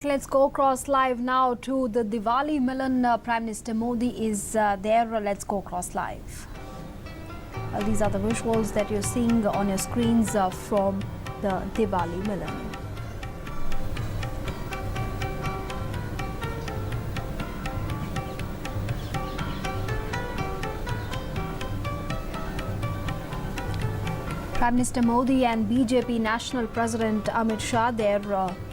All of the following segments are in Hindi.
Let's go across live now to the Diwali Milan. Prime Minister Modi is there. Let's go across live. These are the visuals that you're seeing on your screens from the Diwali Milan. Prime Minister Modi and BJP National President Amit Shah, they're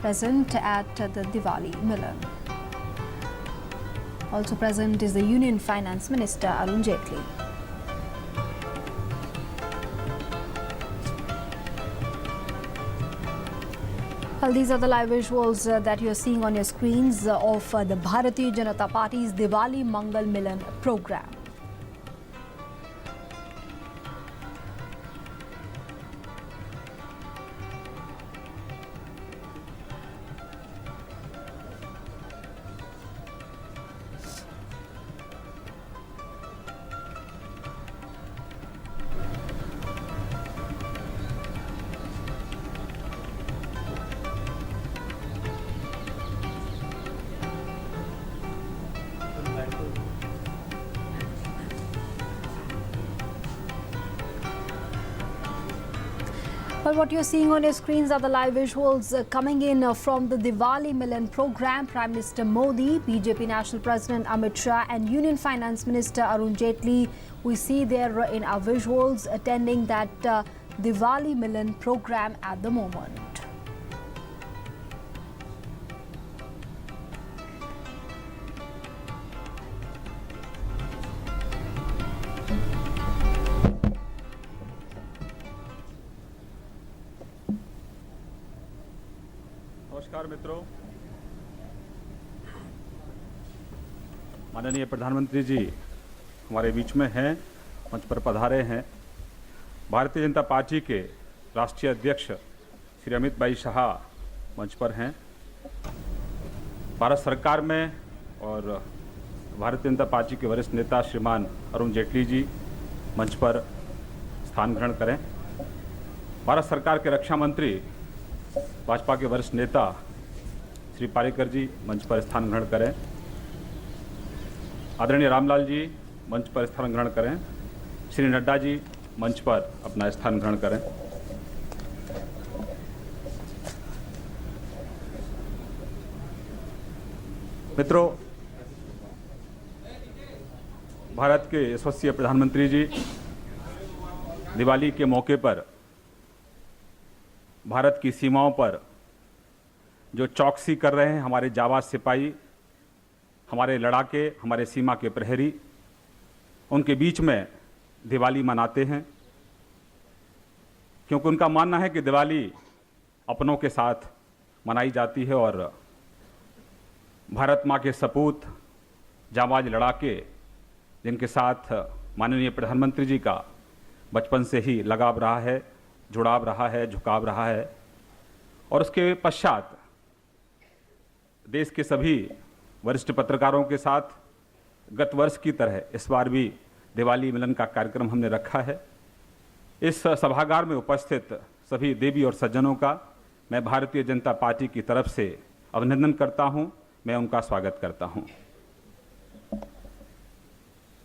present at the Diwali Milan. Also present is the Union Finance Minister Arun Jaitley. Well, these are the live visuals that you're seeing on your screens of the Bharatiya Janata Party's Diwali Mangal Milan program. Well, what you're seeing on your screens are the live visuals coming in from the Diwali Milan program. Prime Minister Modi, BJP National President Amit Shah and Union Finance Minister Arun Jaitley, we see there in our visuals attending that Diwali Milan program at the moment. नमस्कार मित्रों, माननीय प्रधानमंत्री जी हमारे बीच में हैं, मंच पर पधारे हैं। भारतीय जनता पार्टी के राष्ट्रीय अध्यक्ष श्री अमित भाई शाह मंच पर हैं। भारत सरकार में और भारतीय जनता पार्टी के वरिष्ठ नेता श्रीमान अरुण जेटली जी मंच पर स्थान ग्रहण करें। भारत सरकार के रक्षा मंत्री भाजपा के वरिष्ठ नेता श्री पारिकर जी मंच पर स्थान ग्रहण करें। आदरणीय रामलाल जी मंच पर स्थान ग्रहण करें। श्री नड्डा जी मंच पर अपना स्थान ग्रहण करें। मित्रों, भारत के यशस्वी प्रधानमंत्री जी दिवाली के मौके पर भारत की सीमाओं पर जो चौकसी कर रहे हैं हमारे जाबाज सिपाही, हमारे लड़ाके, हमारे सीमा के प्रहरी, उनके बीच में दिवाली मनाते हैं, क्योंकि उनका मानना है कि दिवाली अपनों के साथ मनाई जाती है और भारत माँ के सपूत जाबाज लड़ाके, जिनके साथ माननीय प्रधानमंत्री जी का बचपन से ही लगाव रहा है, जुड़ाव रहा है, झुकाव रहा है, और उसके पश्चात देश के सभी वरिष्ठ पत्रकारों के साथ गत वर्ष की तरह इस बार भी दिवाली मिलन का कार्यक्रम हमने रखा है। इस सभागार में उपस्थित सभी देवी और सज्जनों का मैं भारतीय जनता पार्टी की तरफ से अभिनंदन करता हूं, मैं उनका स्वागत करता हूं।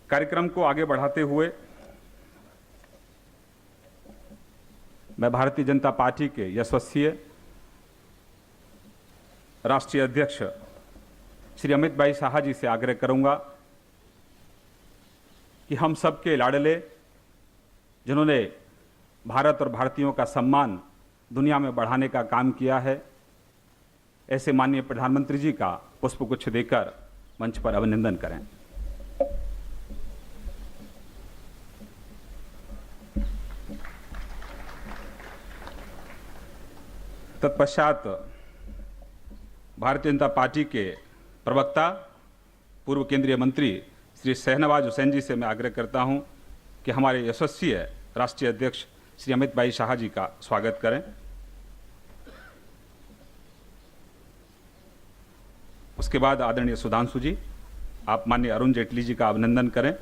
कार्यक्रम को आगे बढ़ाते हुए मैं भारतीय जनता पार्टी के यशस्वी राष्ट्रीय अध्यक्ष श्री अमित भाई शाह जी से आग्रह करूंगा कि हम सबके लाडले, जिन्होंने भारत और भारतीयों का सम्मान दुनिया में बढ़ाने का काम किया है, ऐसे माननीय प्रधानमंत्री जी का पुष्पगुच्छ देकर मंच पर अभिनंदन करें। तत्पश्चात भारतीय जनता पार्टी के प्रवक्ता पूर्व केंद्रीय मंत्री श्री शहनवाज हुसैन जी से मैं आग्रह करता हूं कि हमारे यशस्वी राष्ट्रीय अध्यक्ष श्री अमित भाई शाह जी का स्वागत करें। उसके बाद आदरणीय सुधांशु जी, आप माननीय अरुण जेटली जी का अभिनंदन करें।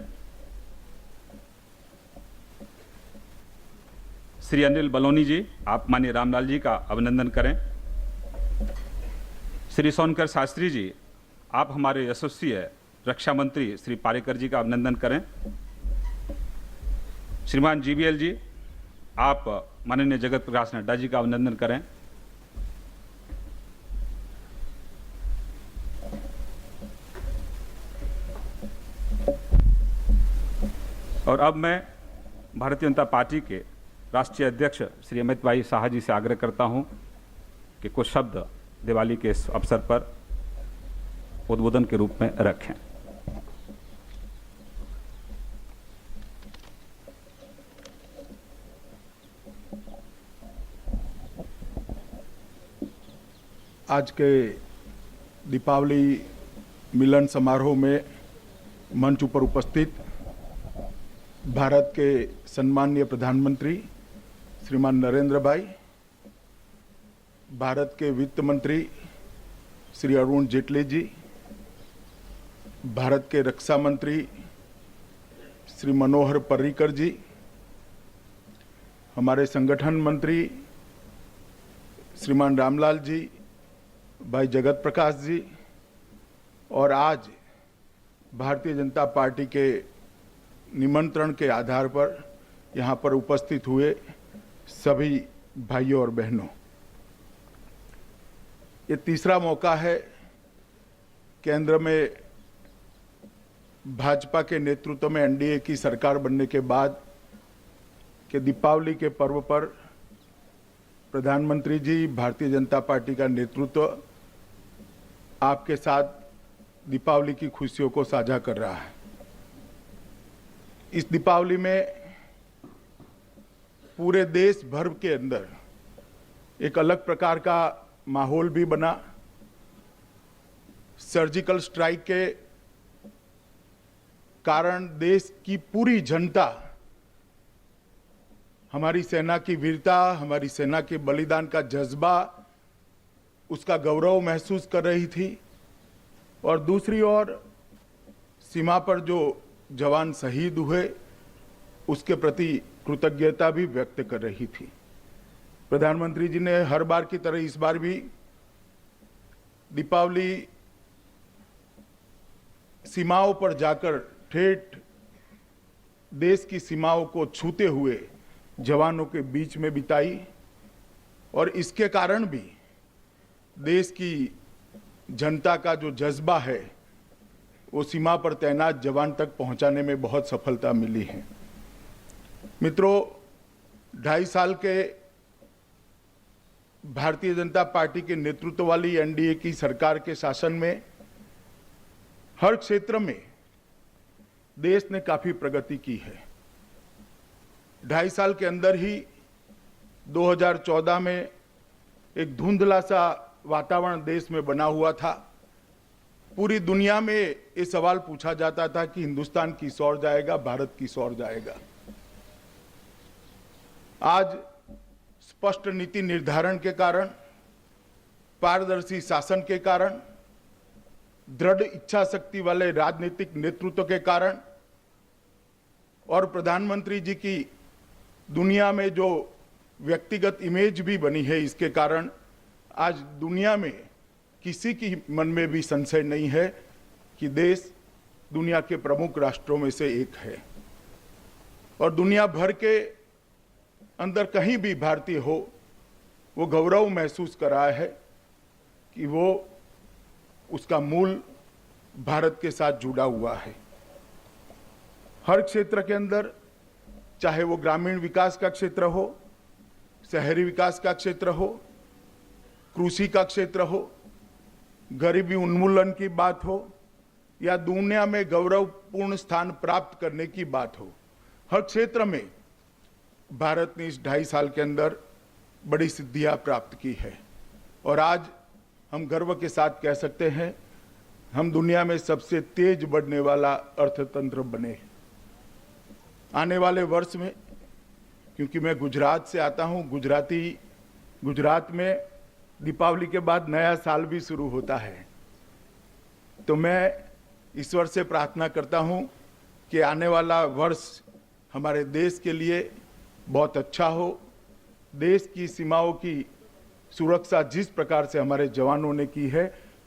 श्री अनिल बलौनी जी, आप माननीय रामलाल जी का अभिनंदन करें। श्री सोनकर शास्त्री जी, आप हमारे यशस्वी रक्षा मंत्री श्री पारिकर जी का अभिनंदन करें। श्रीमान जीवीएल जी, आप माननीय जगत प्रकाश नड्डा जी का अभिनंदन करें। और अब मैं भारतीय जनता पार्टी के राष्ट्रीय अध्यक्ष श्री अमित भाई शाह जी से आग्रह करता हूं कि कुछ शब्द दिवाली के इस अवसर पर उद्बोधन के रूप में रखें। आज के दीपावली मिलन समारोह में मंच पर उपस्थित भारत के सम्माननीय प्रधानमंत्री श्रीमान नरेंद्र भाई, भारत के वित्त मंत्री श्री अरुण जेटली जी, भारत के रक्षा मंत्री श्री मनोहर पर्रिकर जी, हमारे संगठन मंत्री श्रीमान रामलाल जी, भाई जगत प्रकाश जी, और आज भारतीय जनता पार्टी के निमंत्रण के आधार पर यहाँ पर उपस्थित हुए सभी भाइयों और बहनों, ये तीसरा मौका है केंद्र में भाजपा के नेतृत्व में एनडीए की सरकार बनने के बाद के दीपावली के पर्व पर प्रधानमंत्री जी, भारतीय जनता पार्टी का नेतृत्व आपके साथ दीपावली की खुशियों को साझा कर रहा है। इस दीपावली में पूरे देश भर के अंदर एक अलग प्रकार का माहौल भी बना। सर्जिकल स्ट्राइक के कारण देश की पूरी जनता हमारी सेना की वीरता, हमारी सेना के बलिदान का जज्बा, उसका गौरव महसूस कर रही थी, और दूसरी ओर सीमा पर जो जवान शहीद हुए उसके प्रति कृतज्ञता भी व्यक्त कर रही थी। प्रधानमंत्री जी ने हर बार की तरह इस बार भी दीपावली सीमाओं पर जाकर ठेठ देश की सीमाओं को छूते हुए जवानों के बीच में बिताई, और इसके कारण भी देश की जनता का जो जज्बा है वो सीमा पर तैनात जवान तक पहुंचाने में बहुत सफलता मिली है। मित्रों, 2.5 साल के भारतीय जनता पार्टी के नेतृत्व वाली एनडीए की सरकार के शासन में हर क्षेत्र में देश ने काफी प्रगति की है। 2.5 साल के अंदर ही 2014 में एक धुंधला सा वातावरण देश में बना हुआ था। पूरी दुनिया में ये सवाल पूछा जाता था कि हिंदुस्तान किस ओर जाएगा, भारत किस ओर जाएगा। आज स्पष्ट नीति निर्धारण के कारण, पारदर्शी शासन के कारण, दृढ़ इच्छा शक्ति वाले राजनीतिक नेतृत्व के कारण और प्रधानमंत्री जी की दुनिया में जो व्यक्तिगत इमेज भी बनी है, इसके कारण आज दुनिया में किसी की मन में भी संशय नहीं है कि देश दुनिया के प्रमुख राष्ट्रों में से एक है, और दुनिया भर के अंदर कहीं भी भारतीय हो वो गौरव महसूस कर रहा है कि वो उसका मूल भारत के साथ जुड़ा हुआ है। हर क्षेत्र के अंदर, चाहे वो ग्रामीण विकास का क्षेत्र हो, शहरी विकास का क्षेत्र हो, कृषि का क्षेत्र हो, गरीबी उन्मूलन की बात हो, या दुनिया में गौरवपूर्ण स्थान प्राप्त करने की बात हो, हर क्षेत्र में भारत ने इस 2.5 साल के अंदर बड़ी सिद्धियां प्राप्त की है। और आज हम गर्व के साथ कह सकते हैं, हम दुनिया में सबसे तेज बढ़ने वाला अर्थतंत्र बने। आने वाले वर्ष में, क्योंकि मैं गुजरात से आता हूं, गुजरात में दीपावली के बाद नया साल भी शुरू होता है, तो मैं ईश्वर से प्रार्थना करता हूं कि आने वाला वर्ष हमारे देश के लिए बहुत अच्छा हो। देश की सीमाओं की सुरक्षा जिस प्रकार से हमारे जवानों ने की है,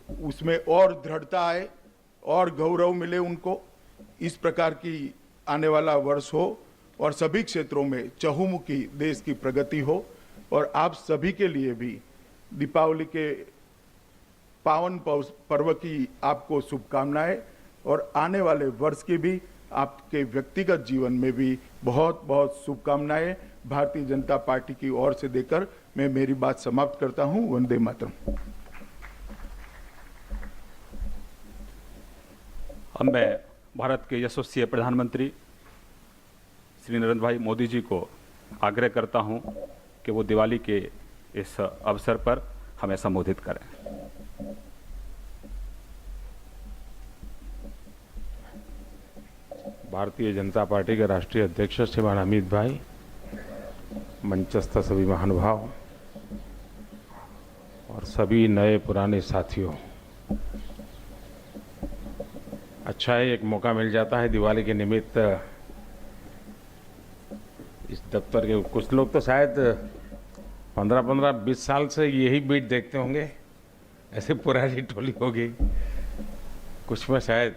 उसमें और दृढ़ता आए और गौरव मिले उनको। इस प्रकार की आने वाला वर्ष हो और सभी क्षेत्रों में चहुमुखी देश की प्रगति हो। और आप सभी के लिए भी दीपावली के पावन पर्व की आपको शुभकामनाएं और आने वाले वर्ष की भी आपके व्यक्तिगत जीवन में भी बहुत बहुत शुभकामनाएं भारतीय जनता पार्टी की ओर से देकर मैं मेरी बात समाप्त करता हूं। वंदे मातरम। अब मैं भारत के यशस्वी प्रधानमंत्री श्री नरेंद्र भाई मोदी जी को आग्रह करता हूं कि वो दिवाली के इस अवसर पर हमें संबोधित करें। भारतीय जनता पार्टी के राष्ट्रीय अध्यक्ष श्रीमान अमित भाई, मंचस्थ सभी महानुभाव और सभी नए पुराने साथियों, अच्छा है एक मौका मिल जाता है दिवाली के निमित्त इस दफ्तर के। कुछ लोग तो शायद 15-20 साल से यही बीट देखते होंगे, ऐसे पुरानी टोली होगी। कुछ में शायद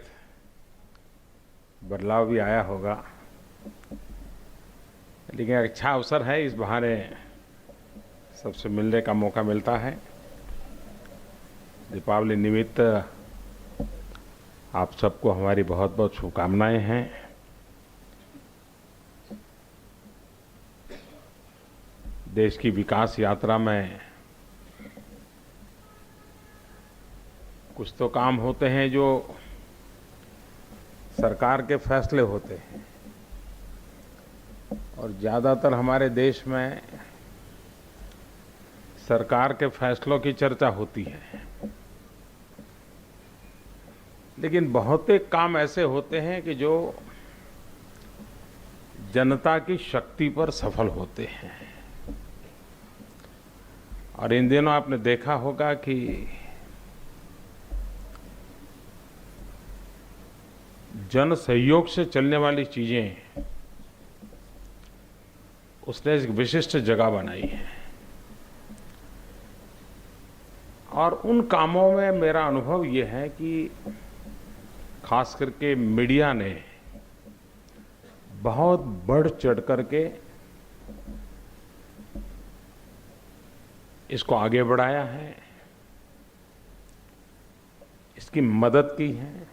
बदलाव भी आया होगा, लेकिन अच्छा अवसर है, इस बहाने सबसे मिलने का मौका मिलता है। दीपावली निमित्त आप सबको हमारी बहुत बहुत शुभकामनाएं हैं। देश की विकास यात्रा में कुछ तो काम होते हैं जो सरकार के फैसले होते हैं, और ज़्यादातर हमारे देश में सरकार के फैसलों की चर्चा होती है, लेकिन बहुत एक काम ऐसे होते हैं कि जो जनता की शक्ति पर सफल होते हैं। और इन दिनों आपने देखा होगा कि जन सहयोग से चलने वाली चीजें उसने एक विशिष्ट जगह बनाई है। और उन कामों में मेरा अनुभव ये है कि खास करके मीडिया ने बहुत बढ़ चढ़ करके इसको आगे बढ़ाया है, इसकी मदद की है,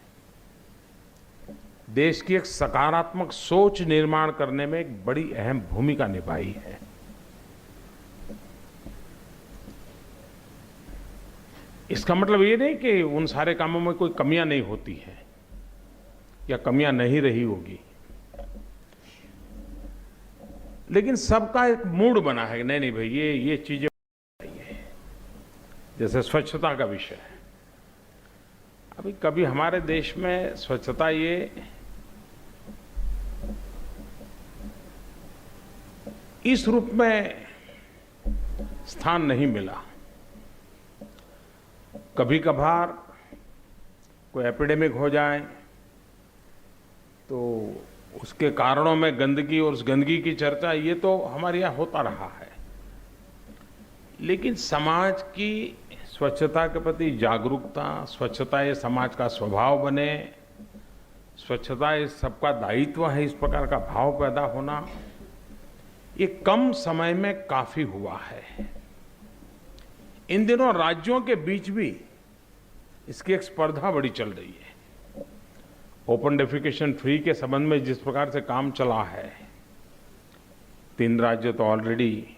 देश की एक सकारात्मक सोच निर्माण करने में एक बड़ी अहम भूमिका निभाई है। इसका मतलब ये नहीं कि उन सारे कामों में कोई कमियां नहीं होती हैं या कमियां नहीं रही होगी, लेकिन सबका एक मूड बना है। नहीं नहीं भाई, ये चीजें चाहिए। जैसे स्वच्छता का विषय है, अभी कभी हमारे देश में स्वच्छता ये इस रूप में स्थान नहीं मिला। कभी कभार कोई एपिडेमिक हो जाए तो उसके कारणों में गंदगी और उस गंदगी की चर्चा, ये तो हमारे यहाँ होता रहा है। लेकिन समाज की स्वच्छता के प्रति जागरूकता, स्वच्छता ये समाज का स्वभाव बने, स्वच्छता ये सबका दायित्व है, इस प्रकार का भाव पैदा होना ये कम समय में काफी हुआ है। इन दिनों राज्यों के बीच भी इसकी एक स्पर्धा बड़ी चल रही है। ओपन डेफिकेशन फ्री के संबंध में जिस प्रकार से काम चला है, 3 राज्य तो ऑलरेडी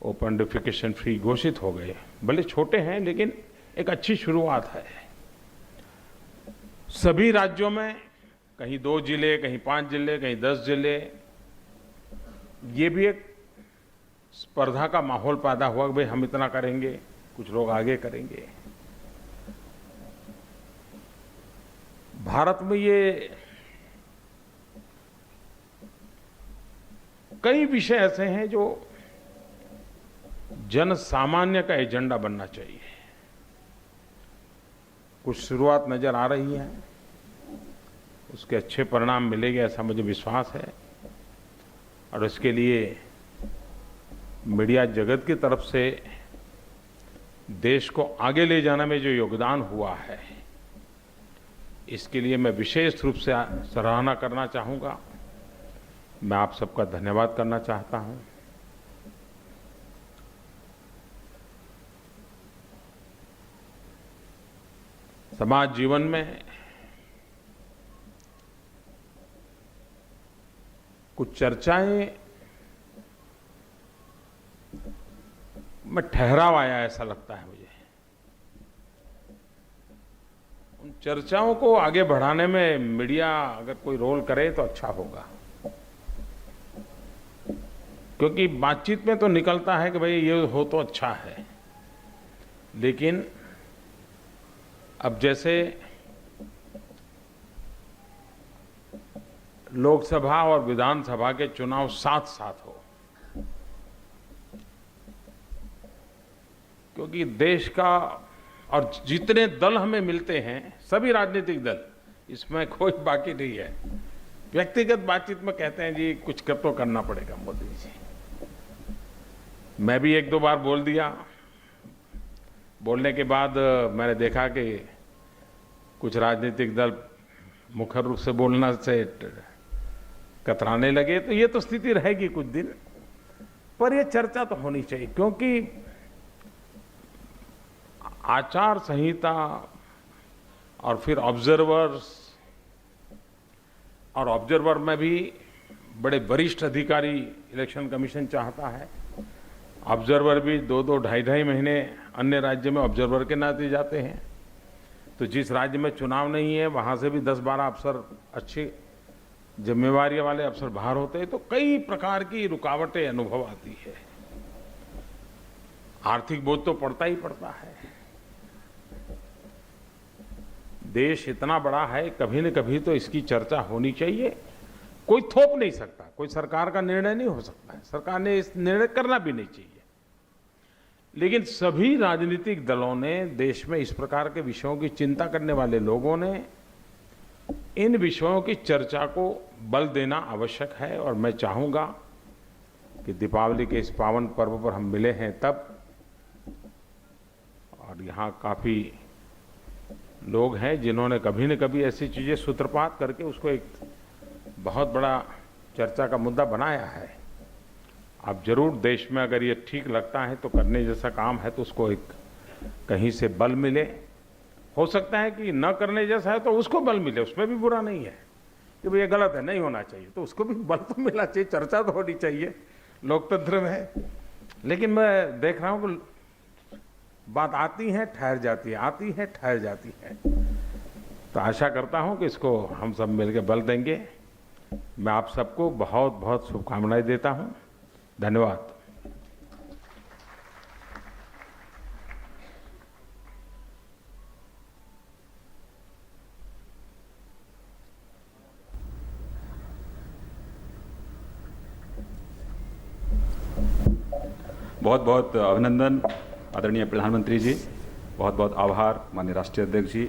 ओपन डेफिकेशन फ्री घोषित हो गए। भले छोटे हैं लेकिन एक अच्छी शुरुआत है। सभी राज्यों में कहीं 2 जिले, कहीं 5 जिले, कहीं 10 जिले, ये भी एक स्पर्धा का माहौल पैदा हुआ कि भाई हम इतना करेंगे, कुछ लोग आगे करेंगे। भारत में ये कई विषय ऐसे हैं जो जन सामान्य का एजेंडा बनना चाहिए। कुछ शुरुआत नजर आ रही है, उसके अच्छे परिणाम मिलेंगे ऐसा मुझे विश्वास है। और इसके लिए मीडिया जगत की तरफ से देश को आगे ले जाने में जो योगदान हुआ है, इसके लिए मैं विशेष रूप से सराहना करना चाहूँगा। मैं आप सबका धन्यवाद करना चाहता हूँ। समाज जीवन में कुछ चर्चाएं में ठहराव आया, ऐसा लगता है मुझे। उन चर्चाओं को आगे बढ़ाने में मीडिया अगर कोई रोल करे तो अच्छा होगा, क्योंकि बातचीत में तो निकलता है कि भाई ये हो तो अच्छा है, लेकिन अब जैसे लोकसभा और विधानसभा के चुनाव साथ साथ हो, क्योंकि देश का और जितने दल हमें मिलते हैं, सभी राजनीतिक दल, इसमें कोई बाकी नहीं है। व्यक्तिगत बातचीत में कहते हैं जी कुछ कर तो करना पड़ेगा मोदी जी। मैं भी एक दो बार बोल दिया। बोलने के बाद मैंने देखा कि कुछ राजनीतिक दल मुखर रूप से बोलना से कतराने लगे, तो ये तो स्थिति रहेगी कुछ दिन, पर ये चर्चा तो होनी चाहिए, क्योंकि आचार संहिता और फिर ऑब्जर्वर में भी बड़े वरिष्ठ अधिकारी इलेक्शन कमीशन चाहता है। ऑब्जर्वर भी 2-2, 2.5 महीने अन्य राज्य में ऑब्जर्वर के नाते जाते हैं, तो जिस राज्य में चुनाव नहीं है वहां से भी 10-12 अफसर, अच्छी जिम्मेवारी वाले अफसर बाहर होते हैं, तो कई प्रकार की रुकावटें अनुभव आती है। आर्थिक बोझ तो पड़ता ही पड़ता है। देश इतना बड़ा है, कभी न कभी तो इसकी चर्चा होनी चाहिए। कोई थोप नहीं सकता, कोई सरकार का निर्णय नहीं हो सकता है, सरकार ने इस निर्णय करना भी नहीं चाहिए, लेकिन सभी राजनीतिक दलों ने, देश में इस प्रकार के विषयों की चिंता करने वाले लोगों ने इन विषयों की चर्चा को बल देना आवश्यक है। और मैं चाहूंगा कि दीपावली के इस पावन पर्व पर हम मिले हैं तब, और यहाँ काफी लोग हैं जिन्होंने कभी न कभी ऐसी चीजें सूत्रपात करके उसको एक बहुत बड़ा चर्चा का मुद्दा बनाया है। अब जरूर देश में अगर ये ठीक लगता है तो करने जैसा काम है, तो उसको एक कहीं से बल मिले। हो सकता है कि न करने जैसा है तो उसको बल मिले, उसमें भी बुरा नहीं है कि भाई ये गलत है, नहीं होना चाहिए, तो उसको भी बल तो मिलना चाहिए, चर्चा तो होनी चाहिए, लोकतंत्र में है। लेकिन मैं देख रहा हूँ कि बात आती है ठहर जाती है, आती है ठहर जाती है। तो आशा करता हूँ कि इसको हम सब मिलकर बल देंगे। मैं आप सबको बहुत बहुत शुभकामनाएं देता हूँ। धन्यवाद। बहुत बहुत अभिनंदन आदरणीय प्रधानमंत्री जी, बहुत बहुत आभार माननीय राष्ट्रीय अध्यक्ष जी,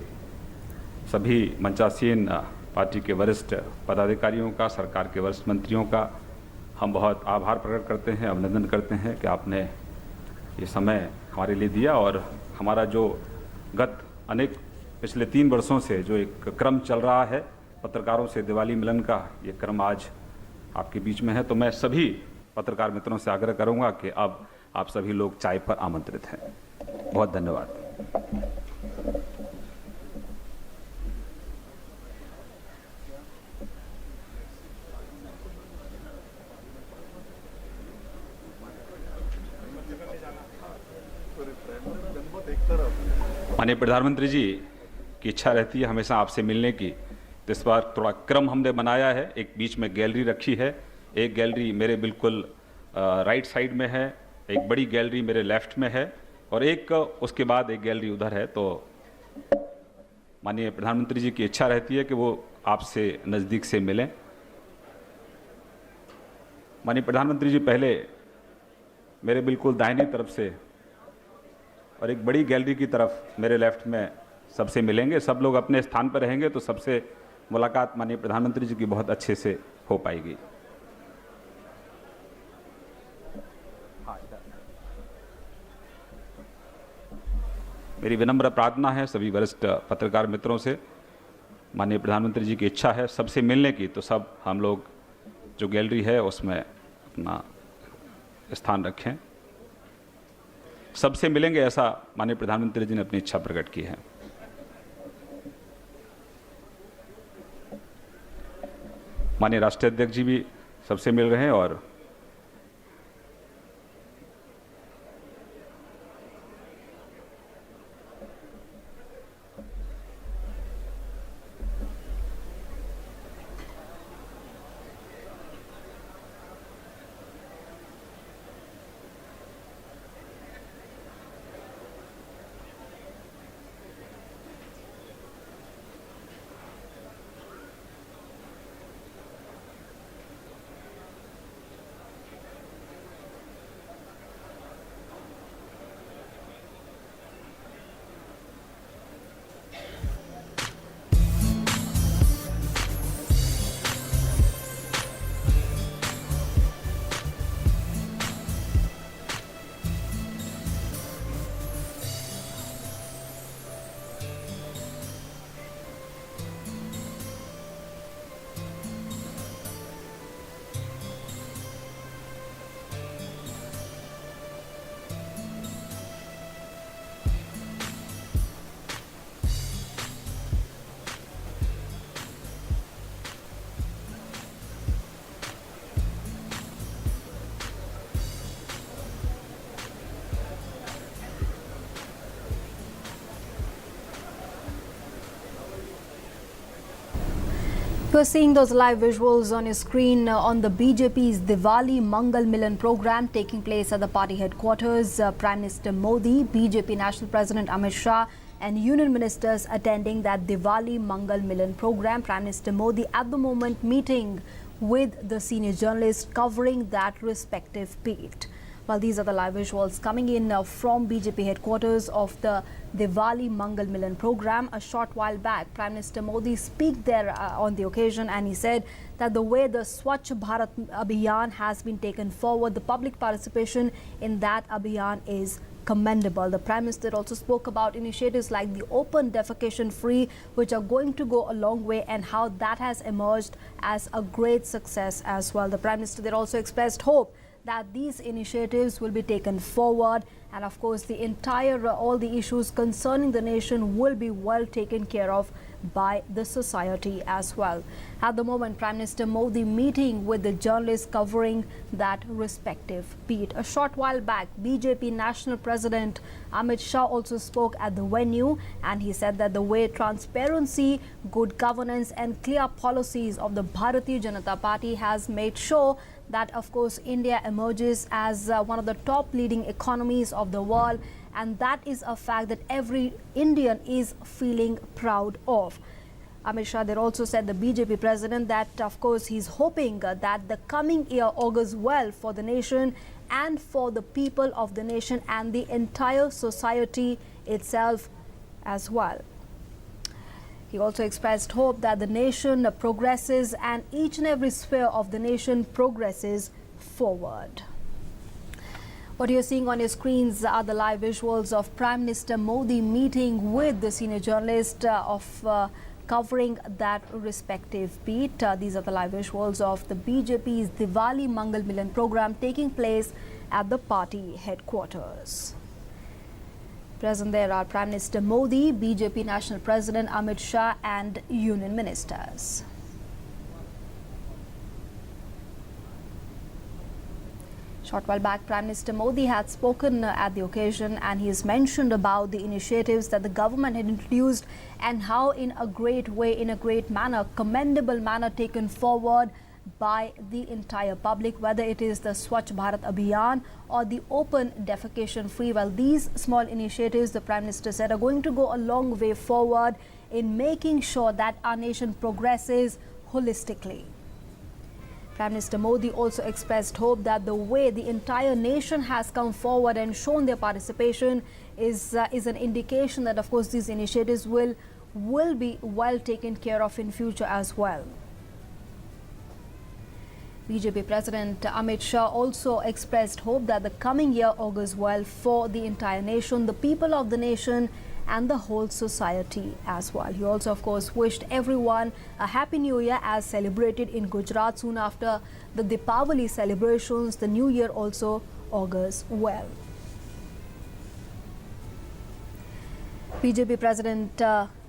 सभी मंचासीन पार्टी के वरिष्ठ पदाधिकारियों का, सरकार के वरिष्ठ मंत्रियों का हम बहुत आभार प्रकट करते हैं, अभिनंदन करते हैं कि आपने ये समय हमारे लिए दिया। और हमारा जो गत अनेक पिछले 3 वर्षों से जो एक क्रम चल रहा है पत्रकारों से दिवाली मिलन का, ये क्रम आज आपके बीच में है। तो मैं सभी पत्रकार मित्रों से आग्रह करूंगा कि अब आप सभी लोग चाय पर आमंत्रित हैं। बहुत धन्यवाद। माननीय प्रधानमंत्री जी की इच्छा रहती है हमेशा आपसे मिलने की, तो इस बार थोड़ा क्रम हमने बनाया है। एक बीच में गैलरी रखी है, एक गैलरी मेरे बिल्कुल राइट साइड में है, एक बड़ी गैलरी मेरे लेफ्ट में है, और एक उसके बाद एक गैलरी उधर है। तो माननीय प्रधानमंत्री जी की इच्छा रहती है कि वो आपसे नज़दीक से मिलें। माननीय प्रधानमंत्री जी पहले मेरे बिल्कुल दाहिनी तरफ से और एक बड़ी गैलरी की तरफ मेरे लेफ्ट में सबसे मिलेंगे। सब लोग अपने स्थान पर रहेंगे तो सबसे मुलाकात माननीय प्रधानमंत्री जी की बहुत अच्छे से हो पाएगी। मेरी विनम्र प्रार्थना है सभी वरिष्ठ पत्रकार मित्रों से, माननीय प्रधानमंत्री जी की इच्छा है सबसे मिलने की, तो सब हम लोग जो गैलरी है उसमें अपना स्थान रखें। सबसे मिलेंगे ऐसा माननीय प्रधानमंत्री जी ने अपनी इच्छा प्रकट की है। माननीय राष्ट्रीय अध्यक्ष जी भी सबसे मिल रहे हैं और You're seeing those live visuals on your screen on the BJP's Diwali Mangal Milan program taking place at the party headquarters. Prime Minister Modi, BJP National President Amit Shah and union ministers attending that Diwali Mangal Milan program. Prime Minister Modi at the moment meeting with the senior journalists covering that respective beat. Well, these are the live visuals coming in from BJP headquarters of the Diwali Mangal Milan program. A short while back, Prime Minister Modi spoke there on the occasion, and he said that the way the Swachh Bharat Abhiyan has been taken forward, the public participation in that Abhiyan is commendable. The Prime Minister also spoke about initiatives like the open defecation free, which are going to go a long way, and how that has emerged as a great success as well. The Prime Minister there also expressed hope that these initiatives will be taken forward, and of course the entire all the issues concerning the nation will be well taken care of by the society as well. At the moment, Prime Minister Modi meeting with the journalists covering that respective beat. A short while back, BJP National President Amit Shah also spoke at the venue, and he said that the way transparency, good governance and clear policies of the Bharatiya Janata Party has made sure that of course India emerges as one of the top leading economies of the world, and that is a fact that every Indian is feeling proud of. Amit Shah there also said, the BJP president, that of course he's hoping that the coming year augurs well for the nation and for the people of the nation and the entire society itself as well. He also expressed hope that the nation progresses and each and every sphere of the nation progresses forward. What you're seeing on your screens are the live visuals of Prime Minister Modi meeting with the senior journalist covering that respective beat. These are the live visuals of the BJP's Diwali Mangal Milan program taking place at the party headquarters. Present there are Prime Minister Modi, BJP National President Amit Shah and union ministers. Short while back, Prime Minister Modi had spoken at the occasion, and he has mentioned about the initiatives that the government had introduced and how in a great way, in a great manner, commendable manner taken forward by the entire public, whether it is the Swachh Bharat Abhiyan or the open defecation free. Well, these small initiatives, the Prime Minister said, are going to go a long way forward in making sure that our nation progresses holistically. Prime Minister Modi also expressed hope that the way the entire nation has come forward and shown their participation is an indication that, of course, these initiatives will be well taken care of in future as well. BJP President Amit Shah also expressed hope that the coming year augurs well for the entire nation, the people of the nation and the whole society as well. He also, of course, wished everyone a Happy New Year as celebrated in Gujarat soon after the Deepavali celebrations. The New Year also augurs well. BJP President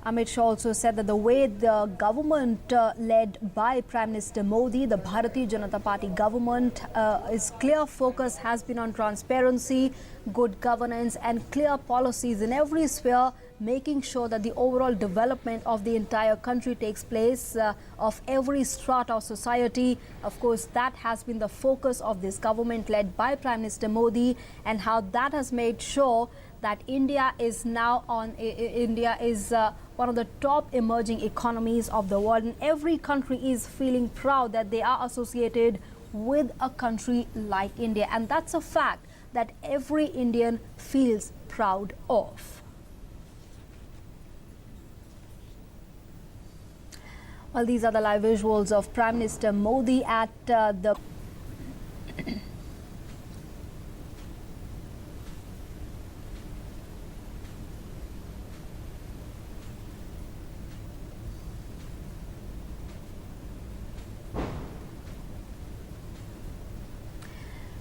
Amit Shah also said that the way the government led by Prime Minister Modi, the Bharatiya Janata Party government, its clear focus has been on transparency, good governance and clear policies in every sphere, making sure that the overall development of the entire country takes place, of every strata of society. Of course, that has been the focus of this government led by Prime Minister Modi, and how that has made sure that India is now one of the top emerging economies of the world, and every country is feeling proud that they are associated with a country like India, and that's a fact that every Indian feels proud of. Well, these are the live visuals of Prime Minister Modi at the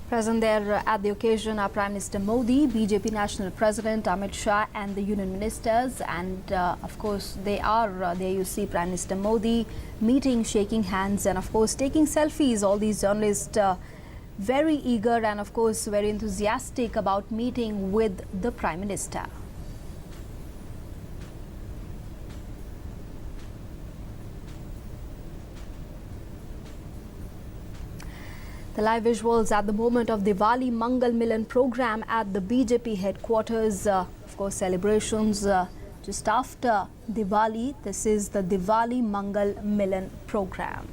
Present there at the occasion are Prime Minister Modi, BJP National President Amit Shah and the Union Ministers, and of course they are there. You see Prime Minister Modi meeting, shaking hands and of course taking selfies. All these journalists very eager and of course very enthusiastic about meeting with the Prime Minister. The live visuals at the moment of Diwali Mangal Milan program at the BJP headquarters. Of course, celebrations just after Diwali. This is the Diwali Mangal Milan program.